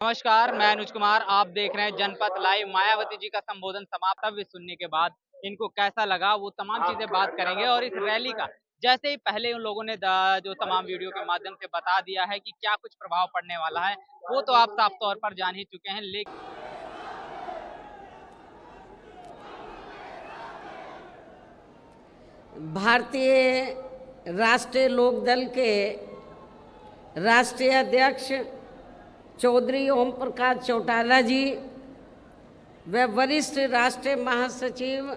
नमस्कार, मैं अनुज कुमार। आप देख रहे हैं जनपथ लाइव। मायावती जी का संबोधन समाप्त सुनने के बाद इनको कैसा लगा वो तमाम चीजें बात करेंगे। और इस रैली का जैसे ही पहले उन लोगों ने जो तमाम वीडियो के माध्यम से बता दिया है कि क्या कुछ प्रभाव पड़ने वाला है, वो तो आप साफ तौर पर जान ही चुके हैं। लेकिन भारतीय राष्ट्रीय लोकदल के राष्ट्रीय अध्यक्ष चौधरी ओम प्रकाश चौटाला जी व वरिष्ठ राष्ट्रीय महासचिव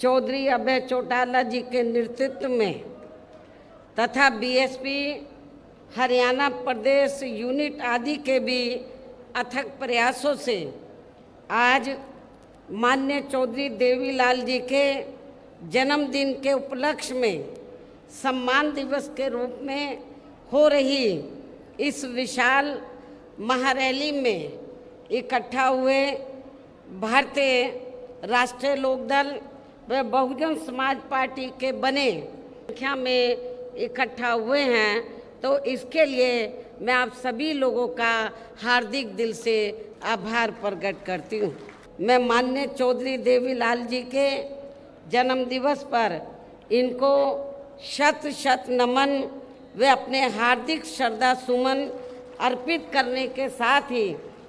चौधरी अभय चौटाला जी के नेतृत्व में तथा बीएसपी हरियाणा प्रदेश यूनिट आदि के भी अथक प्रयासों से आज माननीय चौधरी देवीलाल जी के जन्मदिन के उपलक्ष्य में सम्मान दिवस के रूप में हो रही इस विशाल महारैली में इकट्ठा हुए भारतीय राष्ट्रीय लोकदल व बहुजन समाज पार्टी के बने संख्या में इकट्ठा हुए हैं, तो इसके लिए मैं आप सभी लोगों का हार्दिक दिल से आभार प्रकट करती हूँ। मैं माननीय चौधरी देवीलाल जी के जन्म दिवस पर इनको शत शत नमन व अपने हार्दिक श्रद्धा सुमन अर्पित करने के साथ ही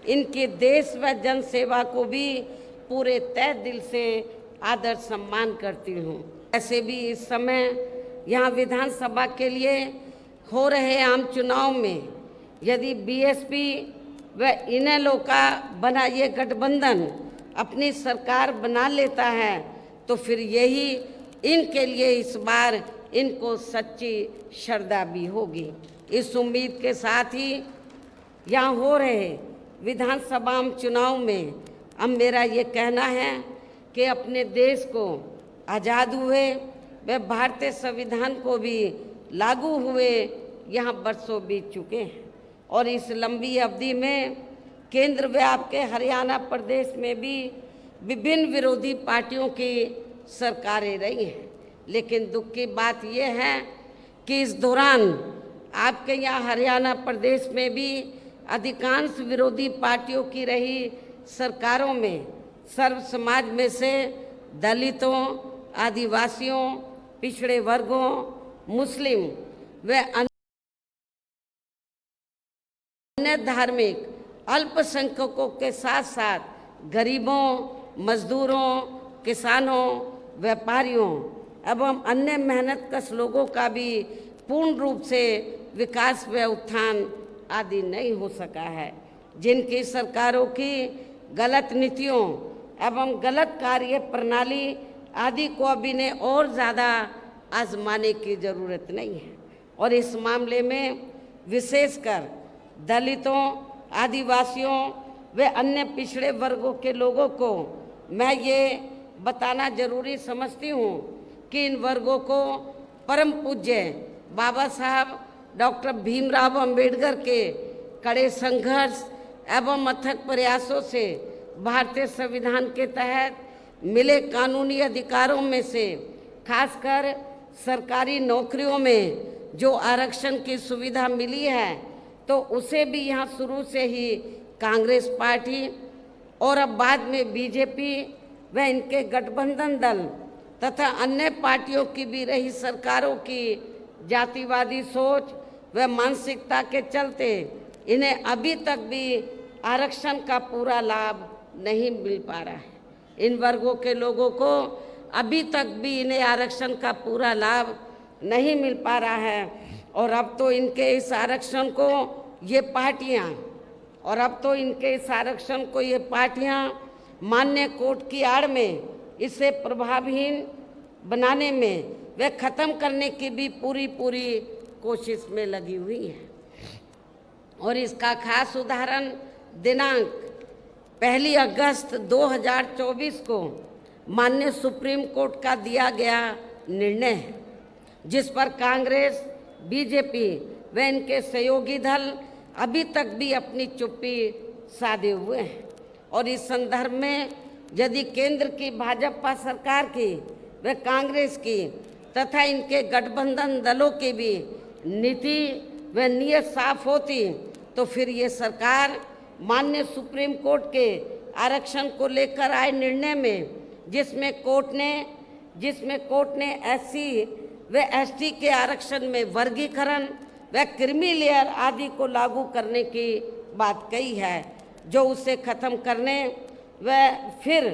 इनके देश व जन सेवा को भी पूरे तहे दिल से आदर सम्मान करती हूँ। ऐसे भी इस समय यहाँ विधानसभा के लिए हो रहे आम चुनाव में यदि बीएसपी व इनेलो का बना ये गठबंधन अपनी सरकार बना लेता है तो फिर यही इनके लिए इस बार इनको सच्ची श्रद्धा भी होगी। इस उम्मीद के साथ ही यहाँ हो रहे विधानसभा चुनाव में अब मेरा ये कहना है कि अपने देश को आज़ाद हुए व भारतीय संविधान को भी लागू हुए यहाँ बरसों बीत चुके हैं और इस लंबी अवधि में केंद्र व आपके हरियाणा प्रदेश में भी विभिन्न विरोधी पार्टियों की सरकारें रही हैं। लेकिन दुख की बात यह है कि इस दौरान आपके यहाँ हरियाणा प्रदेश में भी अधिकांश विरोधी पार्टियों की रही सरकारों में सर्व समाज में से दलितों, आदिवासियों, पिछड़े वर्गों, मुस्लिम व अन्य धार्मिक अल्पसंख्यकों के साथ साथ गरीबों, मजदूरों, किसानों, व्यापारियों एवं अन्य मेहनतकश लोगों का भी पूर्ण रूप से विकास व उत्थान आदि नहीं हो सका है। जिनकी सरकारों की गलत नीतियों एवं गलत कार्य प्रणाली आदि को अब इन्हें और ज़्यादा आजमाने की ज़रूरत नहीं है। और इस मामले में विशेषकर दलितों, आदिवासियों व अन्य पिछड़े वर्गों के लोगों को मैं ये बताना जरूरी समझती हूँ कि इन वर्गों को परम पूज्य बाबा साहब डॉक्टर भीमराव अंबेडकर के कड़े संघर्ष एवं अथक प्रयासों से भारतीय संविधान के तहत मिले कानूनी अधिकारों में से खासकर सरकारी नौकरियों में जो आरक्षण की सुविधा मिली है तो उसे भी यहाँ शुरू से ही कांग्रेस पार्टी और अब बाद में बीजेपी व इनके गठबंधन दल तथा अन्य पार्टियों की भी रही सरकारों की जातिवादी सोच व मानसिकता के चलते इन्हें अभी तक भी आरक्षण का पूरा लाभ नहीं मिल पा रहा है। इन वर्गों के लोगों को अभी तक भी इन्हें आरक्षण का पूरा लाभ नहीं मिल पा रहा है और अब तो इनके इस आरक्षण को ये पार्टियां मान्य कोर्ट की आड़ में इसे प्रभावहीन बनाने में वे ख़त्म करने की भी पूरी कोशिश में लगी हुई है। और इसका खास उदाहरण दिनांक 1 अगस्त 2024 को माननीय सुप्रीम कोर्ट का दिया गया निर्णय है, जिस पर कांग्रेस, बीजेपी व इनके सहयोगी दल अभी तक भी अपनी चुप्पी साधे हुए हैं। और इस संदर्भ में यदि केंद्र की भाजपा सरकार की व कांग्रेस की तथा इनके गठबंधन दलों की भी नीति व नीयत साफ होती तो फिर ये सरकार माननीय सुप्रीम कोर्ट के आरक्षण को लेकर आए निर्णय में, जिसमें कोर्ट ने एससी व एसटी के आरक्षण में वर्गीकरण व क्रीमी लेयर आदि को लागू करने की बात कही है, जो उसे खत्म करने व फिर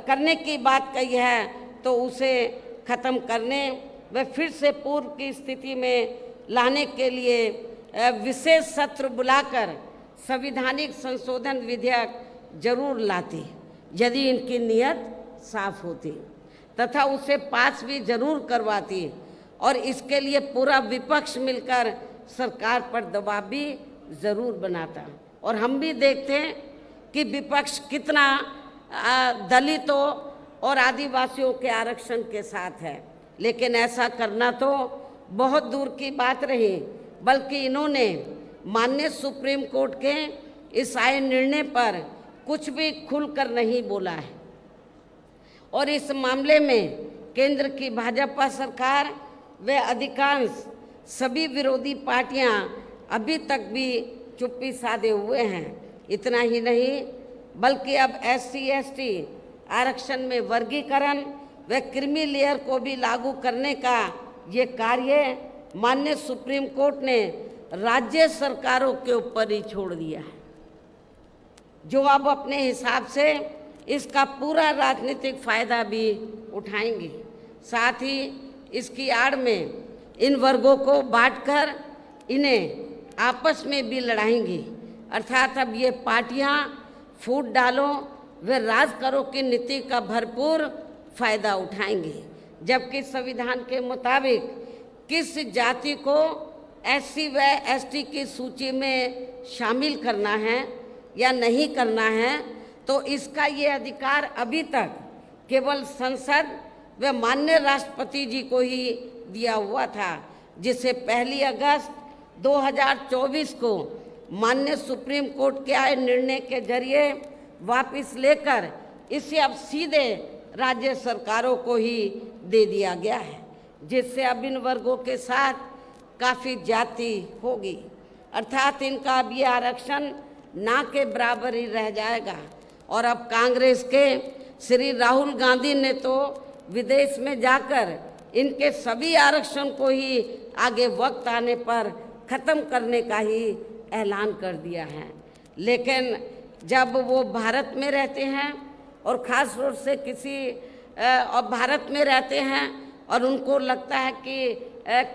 करने की बात कही है, तो उसे खत्म करने व फिर से पूर्व की स्थिति में लाने के लिए विशेष सत्र बुलाकर संवैधानिक संशोधन विधेयक जरूर लाती, यदि इनकी नीयत साफ होती, तथा उसे पास भी जरूर करवाती, और इसके लिए पूरा विपक्ष मिलकर सरकार पर दबाव भी ज़रूर बनाता। और हम भी देखते हैं कि विपक्ष कितना दलितों और आदिवासियों के आरक्षण के साथ है, लेकिन ऐसा करना तो बहुत दूर की बात रही, बल्कि इन्होंने माननीय सुप्रीम कोर्ट के इस आए निर्णय पर कुछ भी खुलकर नहीं बोला है। और इस मामले में केंद्र की भाजपा सरकार व अधिकांश सभी विरोधी पार्टियां अभी तक भी चुप्पी साधे हुए हैं। इतना ही नहीं, बल्कि अब एससी एसटी आरक्षण में वर्गीकरण व क्रीमी लेयर को भी लागू करने का ये कार्य माननीय सुप्रीम कोर्ट ने राज्य सरकारों के ऊपर ही छोड़ दिया है, जो अब अपने हिसाब से इसका पूरा राजनीतिक फायदा भी उठाएंगे। साथ ही इसकी आड़ में इन वर्गों को बांटकर इन्हें आपस में भी लड़ाएंगी, अर्थात अब ये पार्टियां फूट डालो व राज करो की नीति का भरपूर फायदा उठाएंगे, जबकि संविधान के मुताबिक किस जाति को एससी व एसटी की सूची में शामिल करना है या नहीं करना है, तो इसका ये अधिकार अभी तक केवल संसद व माननीय राष्ट्रपति जी को ही दिया हुआ था, जिसे 1 अगस्त 2024 को माननीय सुप्रीम कोर्ट के आए निर्णय के जरिए वापस लेकर इसे अब सीधे राज्य सरकारों को ही दे दिया गया है, जिससे अब इन वर्गों के साथ काफ़ी ज्यादती होगी, अर्थात इनका अब ये आरक्षण ना के बराबर ही रह जाएगा। और अब कांग्रेस के श्री राहुल गांधी ने तो विदेश में जाकर इनके सभी आरक्षण को ही आगे वक्त आने पर ख़त्म करने का ही ऐलान कर दिया है। लेकिन जब वो भारत में रहते हैं और ख़ास तौर से भारत में रहते हैं और उनको लगता है कि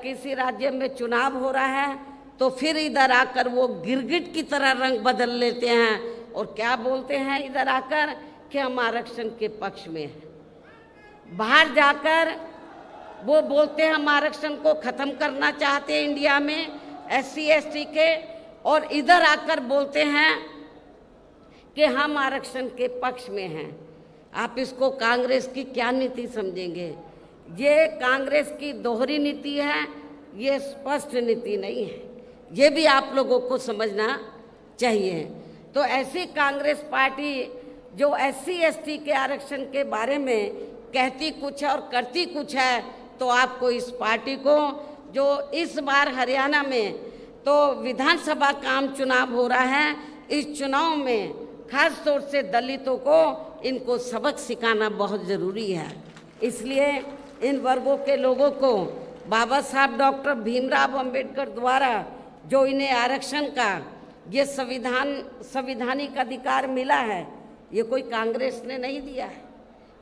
किसी राज्य में चुनाव हो रहा है, तो फिर इधर आकर वो गिरगिट की तरह रंग बदल लेते हैं और क्या बोलते हैं इधर आकर कि हम आरक्षण के पक्ष में हैं। बाहर जाकर वो बोलते हैं हम आरक्षण को ख़त्म करना चाहते हैं इंडिया में एससी एसटी के, और इधर आकर बोलते हैं कि हम आरक्षण के पक्ष में हैं। आप इसको कांग्रेस की क्या नीति समझेंगे? ये कांग्रेस की दोहरी नीति है, ये स्पष्ट नीति नहीं है, ये भी आप लोगों को समझना चाहिए। तो ऐसी कांग्रेस पार्टी जो एससी एसटी के आरक्षण के बारे में कहती कुछ है और करती कुछ है, तो आपको इस पार्टी को जो इस बार हरियाणा में तो विधानसभा का आम चुनाव हो रहा है, इस चुनाव में खास तौर से दलितों को इनको सबक सिखाना बहुत ज़रूरी है। इसलिए इन वर्गों के लोगों को बाबा साहब डॉक्टर भीमराव अंबेडकर द्वारा जो इन्हें आरक्षण का ये संवैधानिक अधिकार मिला है, ये कोई कांग्रेस ने नहीं दिया है,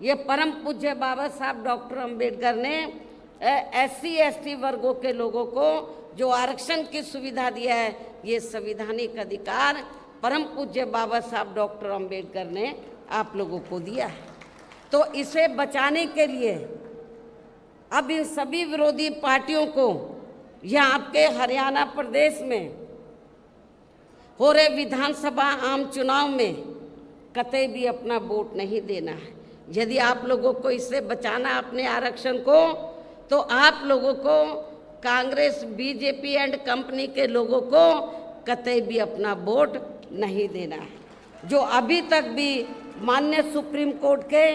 ये परम पूज्य बाबा साहब डॉक्टर अंबेडकर ने एससी एसटी वर्गों के लोगों को जो आरक्षण की सुविधा दिया है, ये संवैधानिक अधिकार परम पूज्य बाबा साहब डॉक्टर अंबेडकर ने आप लोगों को दिया है। तो इसे बचाने के लिए अब इन सभी विरोधी पार्टियों को यहाँ आपके हरियाणा प्रदेश में हो रहे विधानसभा आम चुनाव में कतई भी अपना वोट नहीं देना है। यदि आप लोगों को इससे बचाना अपने आरक्षण को, तो आप लोगों को कांग्रेस बीजेपी एंड कंपनी के लोगों को कतई भी अपना वोट नहीं देना है, जो अभी तक भी माननीय सुप्रीम कोर्ट के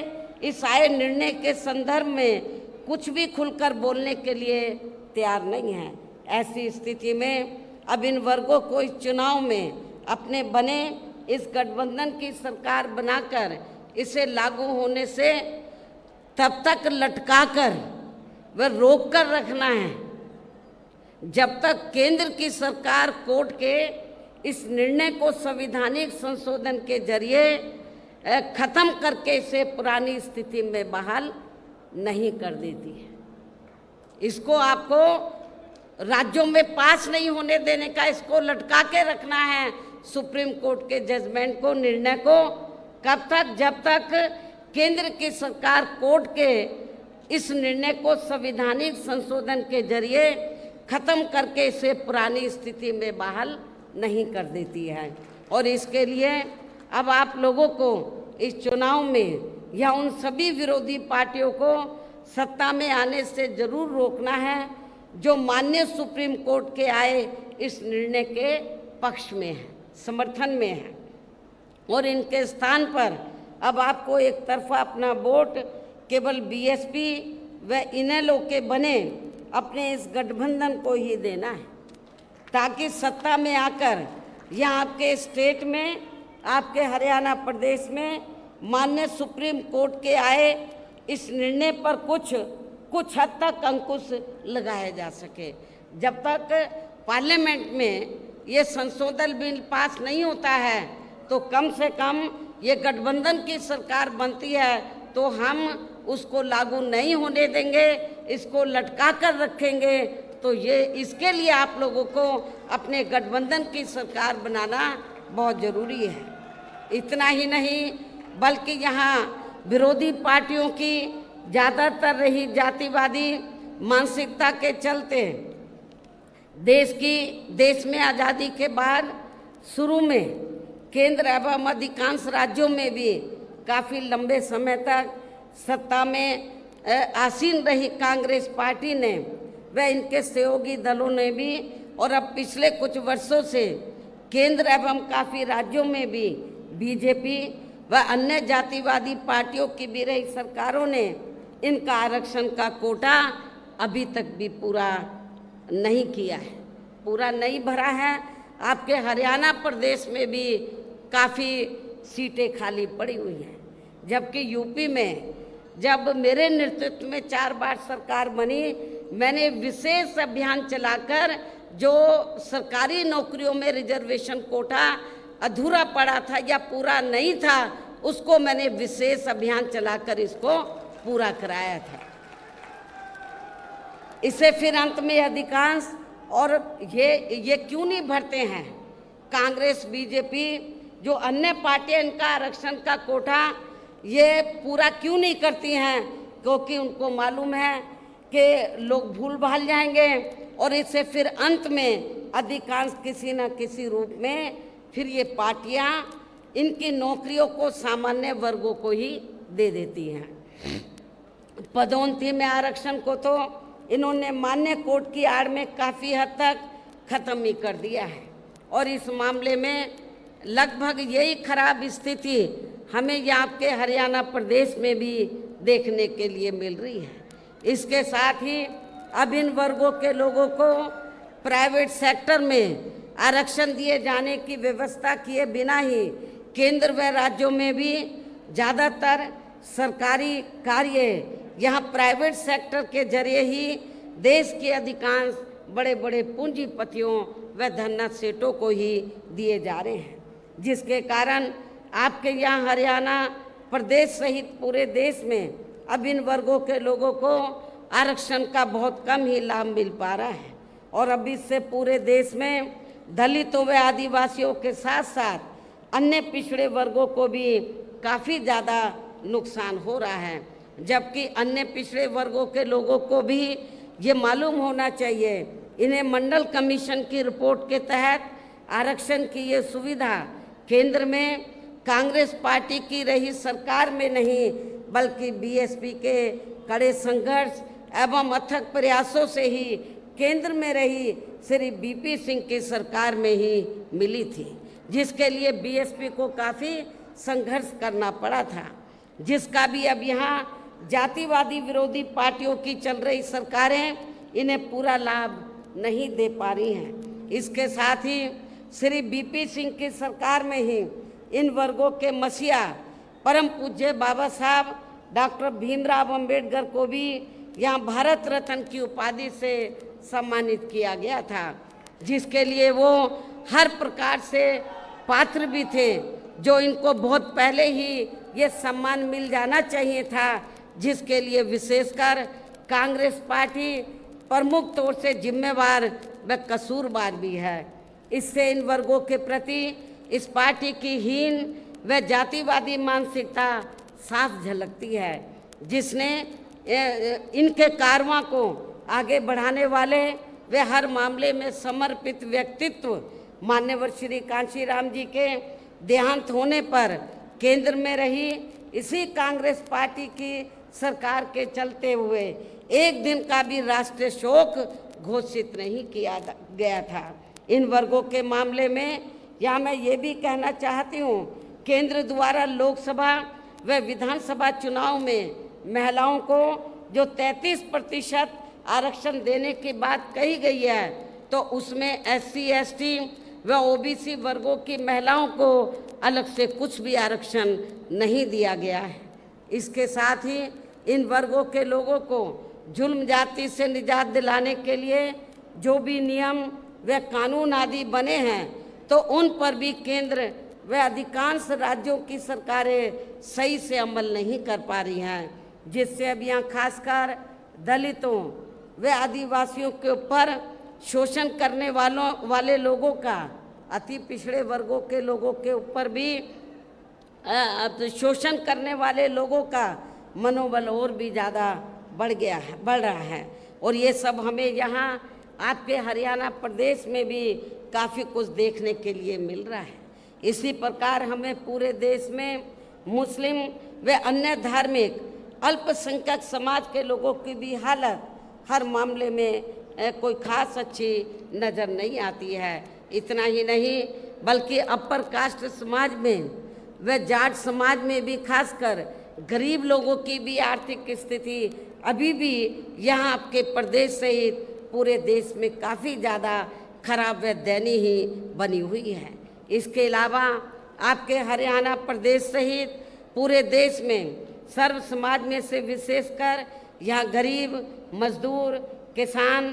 इस आए निर्णय के संदर्भ में कुछ भी खुलकर बोलने के लिए तैयार नहीं है। ऐसी स्थिति में अब इन वर्गों को इस चुनाव में अपने बने इस गठबंधन की सरकार बनाकर इसे लागू होने से तब तक लटकाकर व रोक कर रखना है जब तक केंद्र की सरकार कोर्ट के इस निर्णय को संवैधानिक संशोधन के जरिए खत्म करके इसे पुरानी स्थिति में बहाल नहीं कर देती है। इसको आपको राज्यों में पास नहीं होने देने का, इसको लटका के रखना है सुप्रीम कोर्ट के जजमेंट को, निर्णय को। कब तक? जब तक केंद्र की सरकार कोर्ट के इस निर्णय को संवैधानिक संशोधन के जरिए खत्म करके इसे पुरानी स्थिति में बहाल नहीं कर देती है। और इसके लिए अब आप लोगों को इस चुनाव में या उन सभी विरोधी पार्टियों को सत्ता में आने से जरूर रोकना है जो माननीय सुप्रीम कोर्ट के आए इस निर्णय के पक्ष में है, समर्थन में है। और इनके स्थान पर अब आपको एक तरफा अपना वोट केवल बीएसपी व इनेलो के बने अपने इस गठबंधन को ही देना है, ताकि सत्ता में आकर या आपके स्टेट में, आपके हरियाणा प्रदेश में माननीय सुप्रीम कोर्ट के आए इस निर्णय पर कुछ हद तक अंकुश लगाया जा सके। जब तक पार्लियामेंट में ये संशोधन बिल पास नहीं होता है तो कम से कम ये गठबंधन की सरकार बनती है तो हम उसको लागू नहीं होने देंगे, इसको लटका कर रखेंगे। तो ये इसके लिए आप लोगों को अपने गठबंधन की सरकार बनाना बहुत ज़रूरी है। इतना ही नहीं बल्कि यहाँ विरोधी पार्टियों की ज़्यादातर रही जातिवादी मानसिकता के चलते देश में आज़ादी के बाद शुरू में केंद्र एवं अधिकांश राज्यों में भी काफ़ी लंबे समय तक सत्ता में आसीन रही कांग्रेस पार्टी ने व इनके सहयोगी दलों ने भी, और अब पिछले कुछ वर्षों से केंद्र एवं काफ़ी राज्यों में भी बीजेपी व अन्य जातिवादी पार्टियों की भी रही सरकारों ने इनका आरक्षण का कोटा अभी तक भी पूरा नहीं किया है, पूरा नहीं भरा है। आपके हरियाणा प्रदेश में भी काफ़ी सीटें खाली पड़ी हुई हैं, जबकि यूपी में जब मेरे नेतृत्व में 4 बार सरकार बनी, मैंने विशेष अभियान चलाकर जो सरकारी नौकरियों में रिजर्वेशन कोटा अधूरा पड़ा था या पूरा नहीं था, उसको मैंने विशेष अभियान चलाकर इसको पूरा कराया था। इसे फिर अंत में अधिकांश और ये क्यों नहीं भरते हैं कांग्रेस बीजेपी जो अन्य पार्टियां इनका आरक्षण का कोटा ये पूरा क्यों नहीं करती हैं? क्योंकि उनको मालूम है कि लोग भूल भाल जाएंगे और इससे फिर अंत में अधिकांश किसी न किसी रूप में फिर ये पार्टियां इनकी नौकरियों को सामान्य वर्गों को ही दे देती हैं। पदोन्नति में आरक्षण को तो इन्होंने मान्य कोर्ट की आड़ में काफ़ी हद तक ख़त्म ही कर दिया है और इस मामले में लगभग यही खराब स्थिति हमें यहाँ के हरियाणा प्रदेश में भी देखने के लिए मिल रही है। इसके साथ ही अब इन वर्गों के लोगों को प्राइवेट सेक्टर में आरक्षण दिए जाने की व्यवस्था किए बिना ही केंद्र व राज्यों में भी ज़्यादातर सरकारी कार्य यहाँ प्राइवेट सेक्टर के जरिए ही देश के अधिकांश बड़े बड़े पूंजीपतियों व धन्ना सेठों को ही दिए जा रहे हैं, जिसके कारण आपके यहाँ हरियाणा प्रदेश सहित पूरे देश में अब इन वर्गों के लोगों को आरक्षण का बहुत कम ही लाभ मिल पा रहा है। और अब इससे पूरे देश में दलितों व आदिवासियों के साथ साथ अन्य पिछड़े वर्गों को भी काफ़ी ज़्यादा नुकसान हो रहा है, जबकि अन्य पिछड़े वर्गों के लोगों को भी ये मालूम होना चाहिए इन्हें मंडल कमीशन की रिपोर्ट के तहत आरक्षण की ये सुविधा केंद्र में कांग्रेस पार्टी की रही सरकार में नहीं बल्कि बीएसपी के कड़े संघर्ष एवं अथक प्रयासों से ही केंद्र में रही श्री बीपी सिंह की सरकार में ही मिली थी, जिसके लिए बीएसपी को काफ़ी संघर्ष करना पड़ा था, जिसका भी अब यहाँ जातिवादी विरोधी पार्टियों की चल रही सरकारें इन्हें पूरा लाभ नहीं दे पा रही हैं। इसके साथ ही श्री बीपी सिंह की सरकार में ही इन वर्गों के मसीहा परम पूज्य बाबा साहब डॉक्टर भीमराव अंबेडकर को भी यहाँ भारत रत्न की उपाधि से सम्मानित किया गया था, जिसके लिए वो हर प्रकार से पात्र भी थे, जो इनको बहुत पहले ही ये सम्मान मिल जाना चाहिए था, जिसके लिए विशेषकर कांग्रेस पार्टी प्रमुख तौर से जिम्मेवार व कसूरवार भी है। इससे इन वर्गों के प्रति इस पार्टी की हीन व जातिवादी मानसिकता साफ झलकती है, जिसने इनके कारवां को आगे बढ़ाने वाले वे हर मामले में समर्पित व्यक्तित्व मान्यवर श्री कांशीराम जी के देहांत होने पर केंद्र में रही इसी कांग्रेस पार्टी की सरकार के चलते हुए एक दिन का भी राष्ट्रीय शोक घोषित नहीं किया गया था। इन वर्गों के मामले में यहाँ मैं ये भी कहना चाहती हूँ, केंद्र द्वारा लोकसभा व विधानसभा चुनाव में महिलाओं को जो 33% आरक्षण देने की बात कही गई है, तो उसमें SC ST व OBC वर्गों की महिलाओं को अलग से कुछ भी आरक्षण नहीं दिया गया है। इसके साथ ही इन वर्गों के लोगों को जुल्म जाति से निजात दिलाने के लिए जो भी नियम व कानून आदि बने हैं, तो उन पर भी केंद्र व अधिकांश राज्यों की सरकारें सही से अमल नहीं कर पा रही हैं, जिससे अब यहाँ खासकर दलितों व आदिवासियों के ऊपर शोषण करने वाले लोगों का, अति पिछड़े वर्गों के लोगों के ऊपर भी शोषण करने वाले लोगों का मनोबल और भी ज़्यादा बढ़ रहा है। और ये सब हमें यहाँ आपके हरियाणा प्रदेश में भी काफ़ी कुछ देखने के लिए मिल रहा है। इसी प्रकार हमें पूरे देश में मुस्लिम व अन्य धार्मिक अल्पसंख्यक समाज के लोगों की भी हालत हर मामले में कोई खास अच्छी नज़र नहीं आती है। इतना ही नहीं बल्कि अपर कास्ट समाज में व जाट समाज में भी खासकर गरीब लोगों की भी आर्थिक स्थिति अभी भी यहाँ आपके प्रदेश सहित पूरे देश में काफ़ी ज़्यादा खराब व दयनीय ही बनी हुई है। इसके अलावा आपके हरियाणा प्रदेश सहित पूरे देश में सर्व समाज में से विशेषकर यहाँ गरीब, मजदूर, किसान,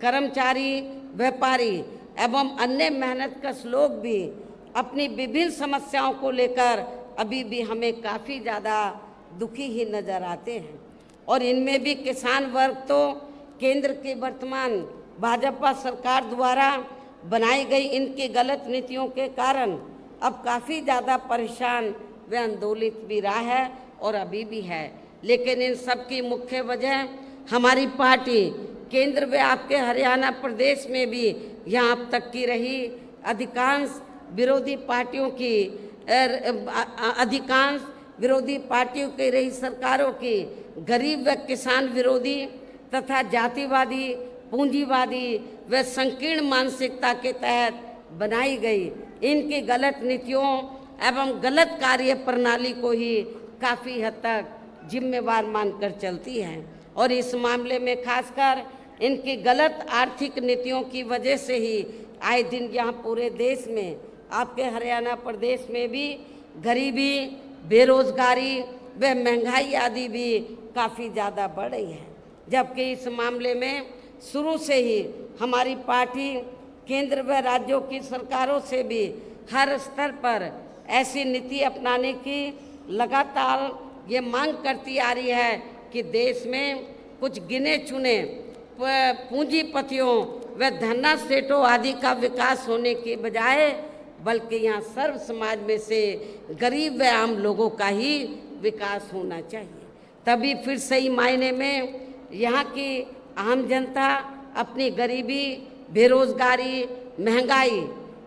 कर्मचारी, व्यापारी एवं अन्य मेहनतकश लोग भी अपनी विभिन्न समस्याओं को लेकर अभी भी हमें काफ़ी ज़्यादा दुखी ही नज़र आते हैं। और इनमें भी किसान वर्ग तो केंद्र की वर्तमान भाजपा सरकार द्वारा बनाई गई इनकी गलत नीतियों के कारण अब काफ़ी ज़्यादा परेशान व आंदोलित भी रहा है और अभी भी है। लेकिन इन सब की मुख्य वजह हमारी पार्टी केंद्र व आपके हरियाणा प्रदेश में भी यहाँ अब तक की रही अधिकांश विरोधी पार्टियों की रही सरकारों की गरीब व किसान विरोधी तथा जातिवादी, पूंजीवादी व संकीर्ण मानसिकता के तहत बनाई गई इनकी गलत नीतियों एवं गलत कार्य प्रणाली को ही काफ़ी हद तक जिम्मेवार मानकर चलती है। और इस मामले में खासकर इनकी गलत आर्थिक नीतियों की वजह से ही आए दिन यहाँ पूरे देश में आपके हरियाणा प्रदेश में भी गरीबी, बेरोजगारी व महंगाई आदि भी काफ़ी ज़्यादा बढ़ रही है। जबकि इस मामले में शुरू से ही हमारी पार्टी केंद्र व राज्यों की सरकारों से भी हर स्तर पर ऐसी नीति अपनाने की लगातार ये मांग करती आ रही है कि देश में कुछ गिने चुने पूंजीपतियों व धन्ना सेठों आदि का विकास होने के बजाय बल्कि यहाँ सर्व समाज में से गरीब व आम लोगों का ही विकास होना चाहिए। तभी फिर सही मायने में यहाँ की आम जनता अपनी गरीबी, बेरोजगारी, महंगाई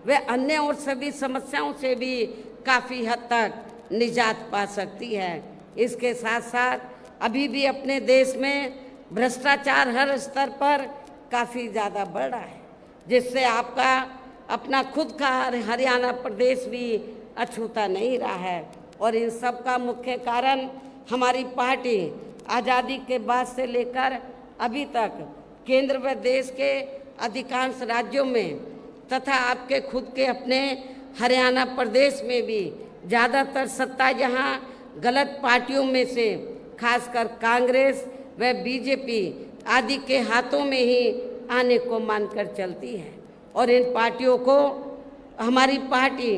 व अन्य और सभी समस्याओं से भी काफ़ी हद तक निजात पा सकती है। इसके साथ साथ अभी भी अपने देश में भ्रष्टाचार हर स्तर पर काफ़ी ज़्यादा बढ़ रहा है, जिससे आपका अपना खुद का हरियाणा प्रदेश भी अछूता नहीं रहा है। और इन सब का मुख्य कारण हमारी पार्टी आज़ादी के बाद से लेकर अभी तक केंद्र व देश के अधिकांश राज्यों में तथा आपके खुद के अपने हरियाणा प्रदेश में भी ज़्यादातर सत्ता यहाँ गलत पार्टियों में से खासकर कांग्रेस व बीजेपी आदि के हाथों में ही आने को मानकर चलती है। और इन पार्टियों को हमारी पार्टी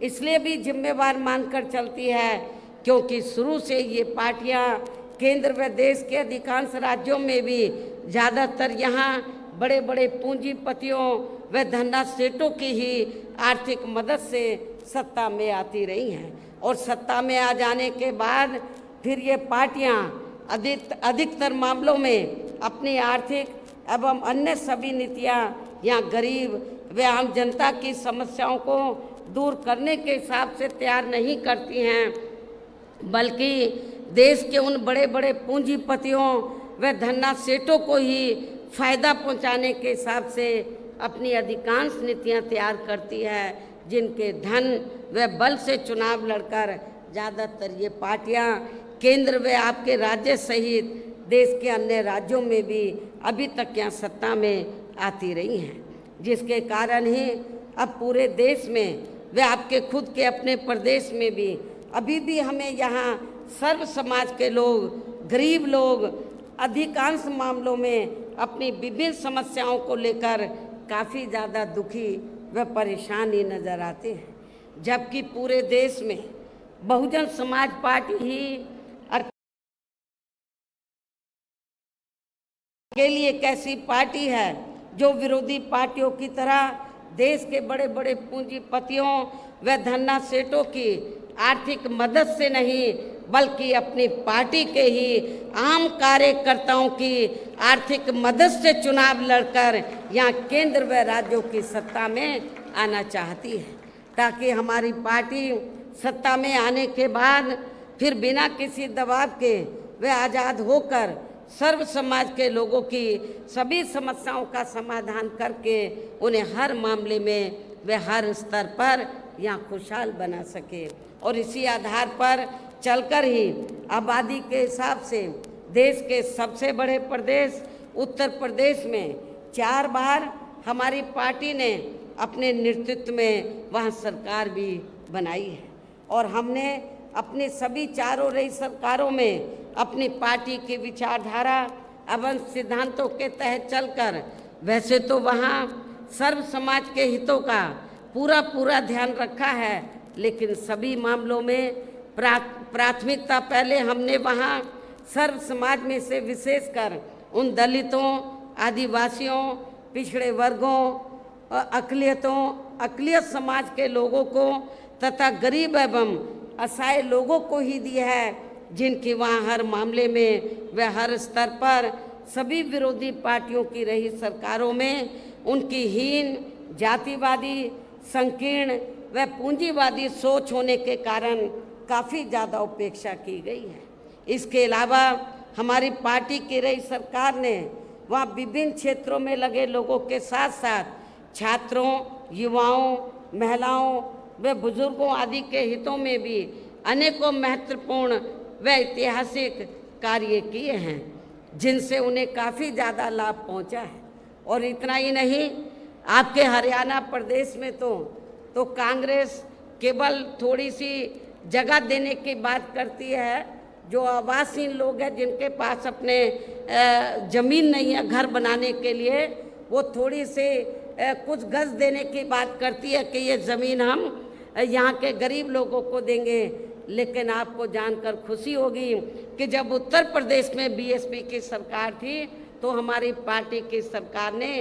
इसलिए भी जिम्मेवार मानकर चलती है क्योंकि शुरू से ये पार्टियां केंद्र व देश के अधिकांश राज्यों में भी ज़्यादातर यहाँ बड़े बड़े पूंजीपतियों व धन्ना सेठों की ही आर्थिक मदद से सत्ता में आती रही हैं। और सत्ता में आ जाने के बाद फिर ये पार्टियां अधिकतर मामलों में अपनी आर्थिक एवं अन्य सभी नीतियां यहाँ गरीब व आम जनता की समस्याओं को दूर करने के हिसाब से तैयार नहीं करती हैं, बल्कि देश के उन बड़े बड़े पूंजीपतियों व धन्ना सेठों को ही फायदा पहुंचाने के हिसाब से अपनी अधिकांश नीतियां तैयार करती है, जिनके धन व बल से चुनाव लड़कर ज़्यादातर ये पार्टियां केंद्र व आपके राज्य सहित देश के अन्य राज्यों में भी अभी तक यहाँ सत्ता में आती रही हैं, जिसके कारण ही अब पूरे देश में व आपके खुद के अपने प्रदेश में भी अभी भी हमें यहाँ सर्व समाज के लोग, गरीब लोग अधिकांश मामलों में अपनी विभिन्न समस्याओं को लेकर काफ़ी ज़्यादा दुखी व परेशान ही नज़र आते हैं, जबकि पूरे देश में बहुजन समाज पार्टी ही अकेली एक ऐसी पार्टी है जो विरोधी पार्टियों की तरह देश के बड़े बड़े पूंजीपतियों व धन्ना सेठों की आर्थिक मदद से नहीं बल्कि अपनी पार्टी के ही आम कार्यकर्ताओं की आर्थिक मदद से चुनाव लड़कर यहाँ केंद्र व राज्यों की सत्ता में आना चाहती है, ताकि हमारी पार्टी सत्ता में आने के बाद फिर बिना किसी दबाव के वे आज़ाद होकर सर्व समाज के लोगों की सभी समस्याओं का समाधान करके उन्हें हर मामले में वे हर स्तर पर यहाँ खुशहाल बना सके। और इसी आधार पर चलकर ही आबादी के हिसाब से देश के सबसे बड़े प्रदेश उत्तर प्रदेश में 4 बार हमारी पार्टी ने अपने नेतृत्व में वहाँ सरकार भी बनाई है। और हमने अपनी सभी चारों रही सरकारों में अपनी पार्टी की विचारधारा एवं सिद्धांतों के तहत चलकर वैसे तो वहाँ सर्व समाज के हितों का पूरा ध्यान रखा है, लेकिन सभी मामलों में प्राथमिकता पहले हमने वहाँ सर्व समाज में से विशेषकर उन दलितों, आदिवासियों, पिछड़े वर्गों, अक़लियत समाज के लोगों को तथा गरीब एवं असहाय लोगों को ही दी है, जिनकी वहाँ हर मामले में व हर स्तर पर सभी विरोधी पार्टियों की रही सरकारों में उनकी हीन, जातिवादी, संकीर्ण व पूंजीवादी सोच होने के कारण काफ़ी ज़्यादा उपेक्षा की गई है। इसके अलावा हमारी पार्टी की रही सरकार ने वहाँ विभिन्न क्षेत्रों में लगे लोगों के साथ साथ छात्रों, युवाओं, महिलाओं व बुजुर्गों आदि के हितों में भी अनेकों महत्वपूर्ण व ऐतिहासिक कार्य किए हैं, जिनसे उन्हें काफ़ी ज़्यादा लाभ पहुंचा है। और इतना ही नहीं, आपके हरियाणा प्रदेश में तो कांग्रेस केवल थोड़ी सी जगह देने की बात करती है, जो आवासहीन लोग हैं जिनके पास अपने ज़मीन नहीं है घर बनाने के लिए, वो थोड़ी सी कुछ गज देने की बात करती है कि ये ज़मीन हम यहाँ के गरीब लोगों को देंगे। लेकिन आपको जानकर खुशी होगी कि जब उत्तर प्रदेश में बीएसपी की सरकार थी तो हमारी पार्टी की सरकार ने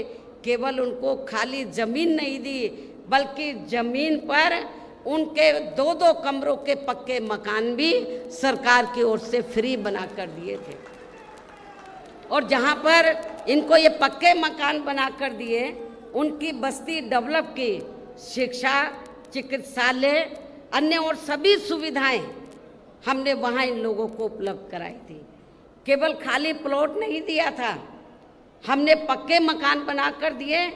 केवल उनको खाली ज़मीन नहीं दी, बल्कि ज़मीन पर उनके 2-2 कमरों के पक्के मकान भी सरकार की ओर से फ्री बना कर दिए थे। और जहाँ पर इनको ये पक्के मकान बना कर दिए, उनकी बस्ती डेवलप की, शिक्षा, चिकित्सालय, अन्य और सभी सुविधाएं हमने वहाँ इन लोगों को उपलब्ध कराई थी। केवल खाली प्लॉट नहीं दिया था, हमने पक्के मकान बना कर दिए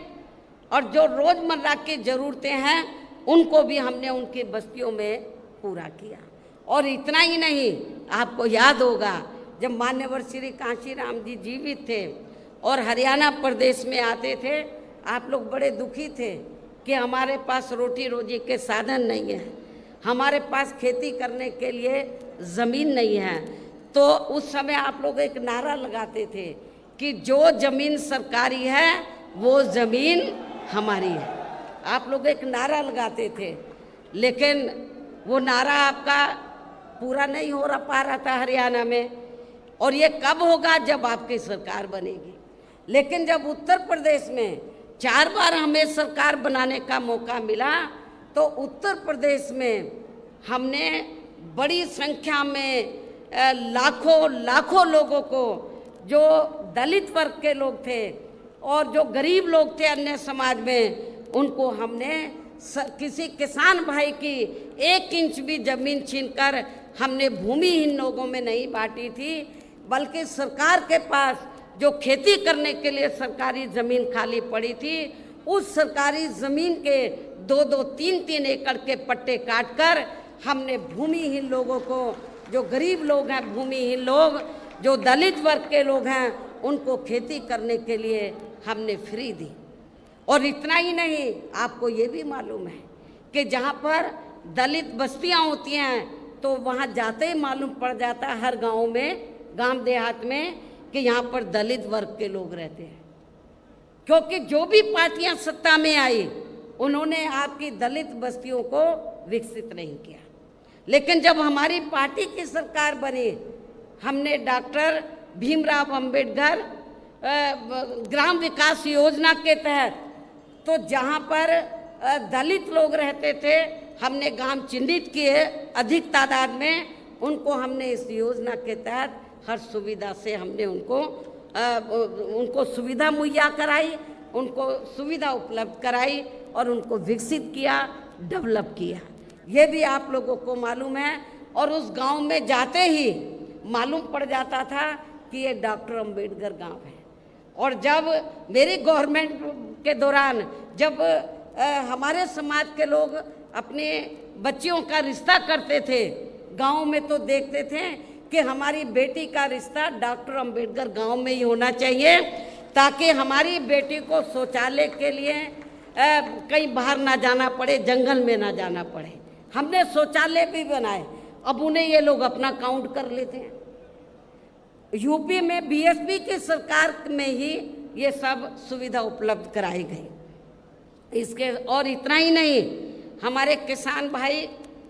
और जो रोज़मर्रा की ज़रूरतें हैं उनको भी हमने उनकी बस्तियों में पूरा किया। और इतना ही नहीं, आपको याद होगा जब मान्यवर श्री कांशीराम जी जीवित थे और हरियाणा प्रदेश में आते थे, आप लोग बड़े दुखी थे कि हमारे पास रोटी रोजी के साधन नहीं है। हमारे पास खेती करने के लिए ज़मीन नहीं है। तो उस समय आप लोग एक नारा लगाते थे कि जो ज़मीन सरकारी है वो ज़मीन हमारी है। आप लोग एक नारा लगाते थे, लेकिन वो नारा आपका पूरा नहीं हो पा रहा था हरियाणा में। और ये कब होगा? जब आपकी सरकार बनेगी। लेकिन जब उत्तर प्रदेश में 4 बार हमें सरकार बनाने का मौका मिला, तो उत्तर प्रदेश में हमने बड़ी संख्या में लाखों लोगों को, जो दलित वर्ग के लोग थे और जो गरीब लोग थे अन्य समाज में, उनको हमने किसी किसान भाई की 1 इंच भी जमीन छीनकर हमने भूमिहीन लोगों में नहीं बांटी थी, बल्कि सरकार के पास जो खेती करने के लिए सरकारी ज़मीन खाली पड़ी थी, उस सरकारी ज़मीन के 2-2, 3-3 एकड़ के पट्टे काटकर हमने भूमिहीन लोगों को, जो गरीब लोग हैं, भूमिहीन लोग, जो दलित वर्ग के लोग हैं, उनको खेती करने के लिए हमने फ्री दी। और इतना ही नहीं, आपको ये भी मालूम है कि जहाँ पर दलित बस्तियाँ होती हैं तो वहाँ जाते ही मालूम पड़ जाता है हर गांव में, गांव देहात में, कि यहाँ पर दलित वर्ग के लोग रहते हैं। क्योंकि जो भी पार्टियां सत्ता में आई, उन्होंने आपकी दलित बस्तियों को विकसित नहीं किया। लेकिन जब हमारी पार्टी की सरकार बनी, हमने डॉक्टर भीमराव अंबेडकर ग्राम विकास योजना के तहत, तो जहाँ पर दलित लोग रहते थे, हमने गांव चिन्हित किए अधिक तादाद में, उनको हमने इस योजना के तहत हर सुविधा से हमने उनको सुविधा मुहैया कराई, उनको सुविधा उपलब्ध कराई और उनको विकसित किया, डेवलप किया। ये भी आप लोगों को मालूम है। और उस गांव में जाते ही मालूम पड़ जाता था कि ये डॉक्टर अंबेडकर गांव है। और जब मेरी गवर्नमेंट के दौरान, जब हमारे समाज के लोग अपने बच्चियों का रिश्ता करते थे गांव में, तो देखते थे कि हमारी बेटी का रिश्ता डॉक्टर अंबेडकर गांव में ही होना चाहिए, ताकि हमारी बेटी को शौचालय के लिए कहीं बाहर ना जाना पड़े, जंगल में ना जाना पड़े। हमने शौचालय भी बनाए। अब उन्हें ये लोग अपना काउंट कर लेते हैं। यूपी में बीएसपी की सरकार में ही ये सब सुविधा उपलब्ध कराई गई। इसके और इतना ही नहीं, हमारे किसान भाई,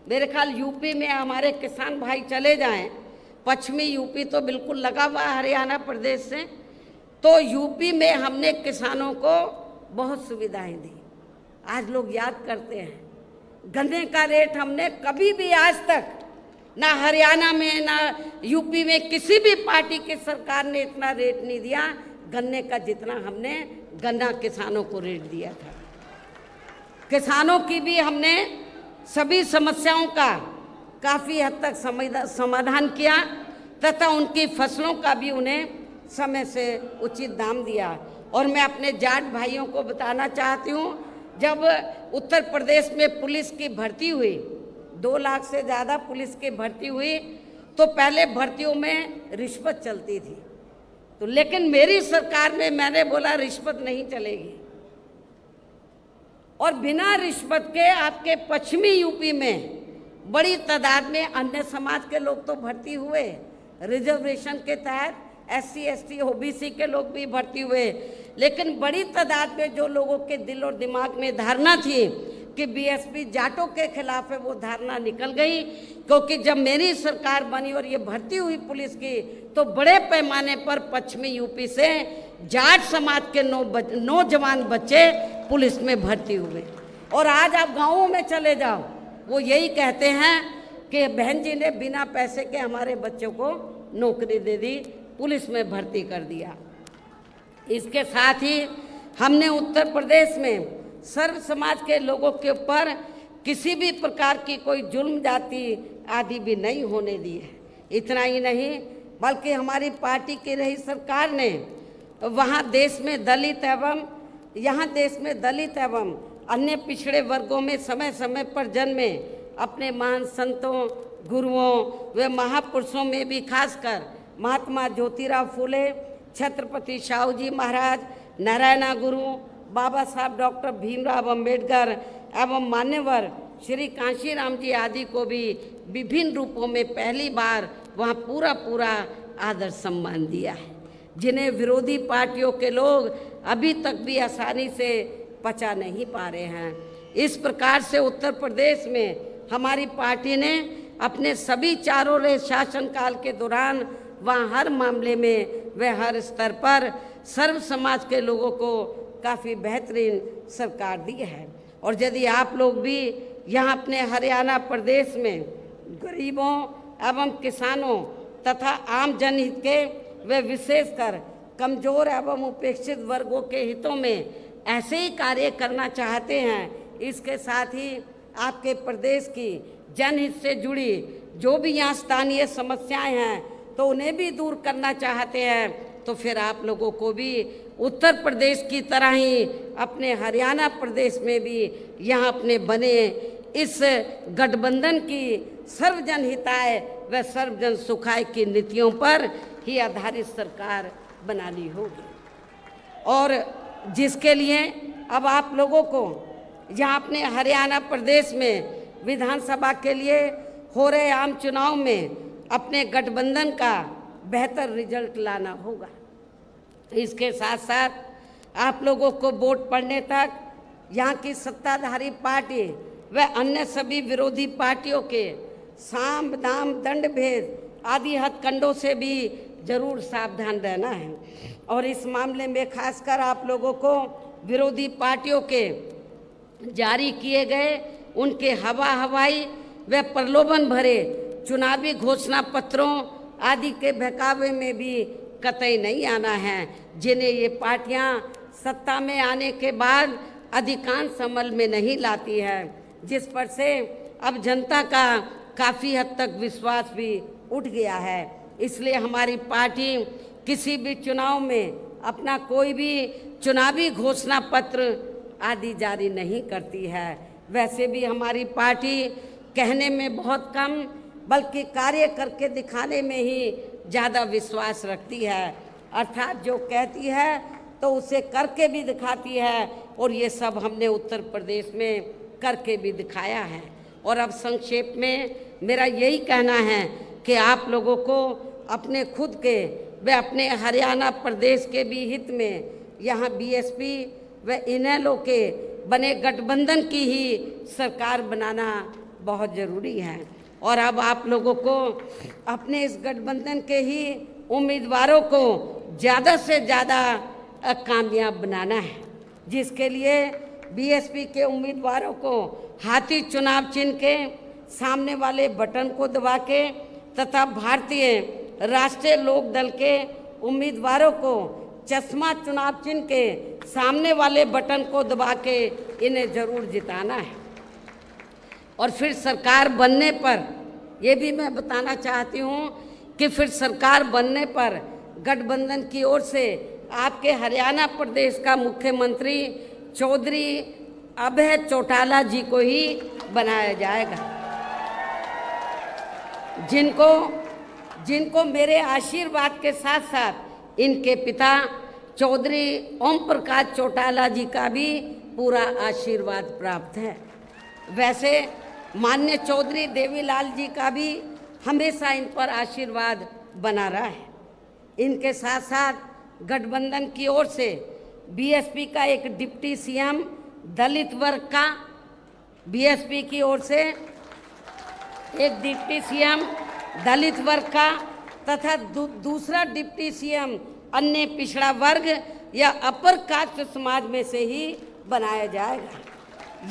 मेरे ख्याल यूपी में हमारे किसान भाई चले जाएं, पश्चिमी यूपी तो बिल्कुल लगा हुआ हरियाणा प्रदेश से, तो यूपी में हमने किसानों को बहुत सुविधाएं दी। आज लोग याद करते हैं, गन्ने का रेट हमने कभी भी आज तक, ना हरियाणा में ना यूपी में किसी भी पार्टी की सरकार ने इतना रेट नहीं दिया गन्ने का, जितना हमने गन्ना किसानों को रेट दिया था। किसानों की भी हमने सभी समस्याओं का काफ़ी हद तक समाधान किया, तथा उनकी फसलों का भी उन्हें समय से उचित दाम दिया। और मैं अपने जाट भाइयों को बताना चाहती हूँ, जब उत्तर प्रदेश में पुलिस की भर्ती हुई, 2 लाख से ज़्यादा पुलिस की भर्ती हुई, तो पहले भर्तियों में रिश्वत चलती थी। तो लेकिन मेरी सरकार में मैंने बोला रिश्वत नहीं चलेगी, और बिना रिश्वत के आपके पश्चिमी यूपी में बड़ी तादाद में अन्य समाज के लोग तो भर्ती हुए, रिजर्वेशन के तहत SC ST OBC के लोग भी भर्ती हुए। लेकिन बड़ी तादाद में जो लोगों के दिल और दिमाग में धारणा थी कि बीएसपी जाटों के खिलाफ है, वो धारणा निकल गई। क्योंकि जब मेरी सरकार बनी और ये भर्ती हुई पुलिस की, तो बड़े पैमाने पर पश्चिमी यूपी से जाट समाज के नौजवान बच्चे पुलिस में भर्ती हुए। और आज आप गाँवों में चले जाओ, वो यही कहते हैं कि बहन जी ने बिना पैसे के हमारे बच्चों को नौकरी दे दी, पुलिस में भर्ती कर दिया। इसके साथ ही हमने उत्तर प्रदेश में सर्व समाज के लोगों के ऊपर किसी भी प्रकार की कोई जुल्म जाति आदि भी नहीं होने दी है। इतना ही नहीं, बल्कि हमारी पार्टी की रही सरकार ने वहाँ देश में दलित एवं अन्य पिछड़े वर्गों में समय समय पर जन्मे अपने महान संतों, गुरुओं व महापुरुषों में भी खासकर महात्मा ज्योतिराव फूले, छत्रपति शाहू जी महाराज, नारायणा गुरु, बाबा साहब डॉक्टर भीमराव अंबेडकर एवं मान्यवर श्री कांशीराम जी आदि को भी विभिन्न रूपों में पहली बार वहाँ पूरा पूरा आदर सम्मान दिया है, जिन्हें विरोधी पार्टियों के लोग अभी तक भी आसानी से पचा नहीं पा रहे हैं। इस प्रकार से उत्तर प्रदेश में हमारी पार्टी ने अपने सभी चारों रहे शासनकाल के दौरान वहाँ हर मामले में व हर स्तर पर सर्व समाज के लोगों को काफ़ी बेहतरीन सरकार दी है। और यदि आप लोग भी यहाँ अपने हरियाणा प्रदेश में गरीबों एवं किसानों तथा आम जनहित के व विशेषकर कमजोर एवं उपेक्षित वर्गों के हितों में ऐसे ही कार्य करना चाहते हैं, इसके साथ ही आपके प्रदेश की जनहित से जुड़ी जो भी यहाँ स्थानीय समस्याएं हैं तो उन्हें भी दूर करना चाहते हैं, तो फिर आप लोगों को भी उत्तर प्रदेश की तरह ही अपने हरियाणा प्रदेश में भी यहाँ अपने बने इस गठबंधन की सर्वजन हिताय व सर्वजन सुखाय की नीतियों पर ही आधारित सरकार बनानी होगी। और जिसके लिए अब आप लोगों को यहाँ अपने हरियाणा प्रदेश में विधानसभा के लिए हो रहे आम चुनाव में अपने गठबंधन का बेहतर रिजल्ट लाना होगा। इसके साथ साथ आप लोगों को वोट पड़ने तक यहाँ की सत्ताधारी पार्टी व अन्य सभी विरोधी पार्टियों के साम दाम दंड भेद आदि हथकंडों से भी जरूर सावधान रहना है। और इस मामले में खासकर आप लोगों को विरोधी पार्टियों के जारी किए गए उनके हवाई व प्रलोभन भरे चुनावी घोषणा पत्रों आदि के बहकावे में भी कतई नहीं आना है, जिन्हें ये पार्टियां सत्ता में आने के बाद अधिकांश अमल में नहीं लाती है, जिस पर से अब जनता का काफ़ी हद तक विश्वास भी उठ गया है। इसलिए हमारी पार्टी किसी भी चुनाव में अपना कोई भी चुनावी घोषणा पत्र आदि जारी नहीं करती है। वैसे भी हमारी पार्टी कहने में बहुत कम बल्कि कार्य करके दिखाने में ही ज़्यादा विश्वास रखती है, अर्थात जो कहती है तो उसे करके भी दिखाती है, और ये सब हमने उत्तर प्रदेश में करके भी दिखाया है। और अब संक्षेप में मेरा यही कहना है कि आप लोगों को अपने खुद के व अपने हरियाणा प्रदेश के भी हित में यहाँ बीएसपी व इनेलो के बने गठबंधन की ही सरकार बनाना बहुत ज़रूरी है। और अब आप लोगों को अपने इस गठबंधन के ही उम्मीदवारों को ज़्यादा से ज़्यादा कामयाब बनाना है, जिसके लिए बीएसपी के उम्मीदवारों को हाथी चुनाव चिन्ह के सामने वाले बटन को दबा के तथा भारतीय राष्ट्रीय लोक दल के उम्मीदवारों को चश्मा चुनाव चिन्ह के सामने वाले बटन को दबा के इन्हें जरूर जिताना है। और फिर सरकार बनने पर ये भी मैं बताना चाहती हूँ कि फिर सरकार बनने पर गठबंधन की ओर से आपके हरियाणा प्रदेश का मुख्यमंत्री चौधरी अभय चौटाला जी को ही बनाया जाएगा, जिनको मेरे आशीर्वाद के साथ साथ इनके पिता चौधरी ओम प्रकाश चौटाला जी का भी पूरा आशीर्वाद प्राप्त है। वैसे माननीय चौधरी देवीलाल जी का भी हमेशा इन पर आशीर्वाद बना रहा है। इनके साथ साथ गठबंधन की ओर से बीएसपी का एक डिप्टी सीएम दलित वर्ग का, बीएसपी की ओर से एक डिप्टी सीएम दलित वर्ग का तथा दूसरा डिप्टी सीएम अन्य पिछड़ा वर्ग या अपर कास्ट समाज में से ही बनाया जाएगा।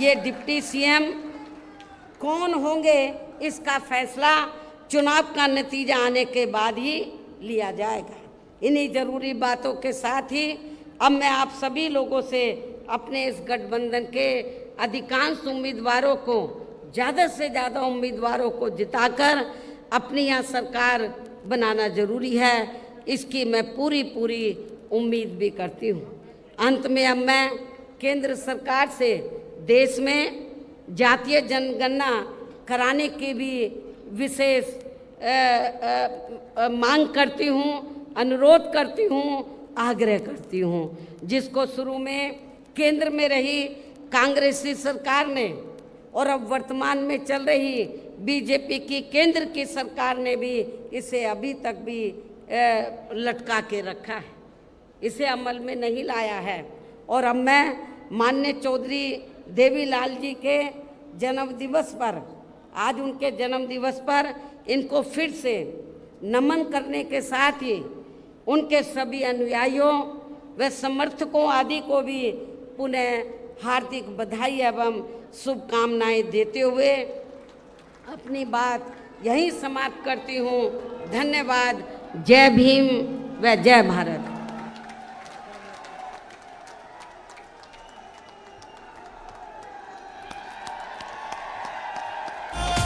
ये डिप्टी सीएम कौन होंगे इसका फैसला चुनाव का नतीजा आने के बाद ही लिया जाएगा। इन्हीं ज़रूरी बातों के साथ ही अब मैं आप सभी लोगों से अपने इस गठबंधन के अधिकांश उम्मीदवारों को, ज़्यादा से ज़्यादा उम्मीदवारों को जिताकर अपनी यहाँ सरकार बनाना ज़रूरी है, इसकी मैं पूरी उम्मीद भी करती हूँ। अंत में अब मैं केंद्र सरकार से देश में जातीय जनगणना कराने की भी विशेष मांग करती हूँ, अनुरोध करती हूँ, आग्रह करती हूँ, जिसको शुरू में केंद्र में रही कांग्रेसी सरकार ने और अब वर्तमान में चल रही बीजेपी की केंद्र की सरकार ने भी इसे अभी तक भी लटका के रखा है, इसे अमल में नहीं लाया है। और अब मैं माननीय चौधरी देवीलाल जी के जन्मदिवस पर, आज उनके जन्मदिवस पर इनको फिर से नमन करने के साथ ही उनके सभी अनुयायियों व समर्थकों आदि को भी पुनः हार्दिक बधाई एवं शुभकामनाएं देते हुए अपनी बात यहीं समाप्त करती हूँ। धन्यवाद। जय भीम व जय भारत।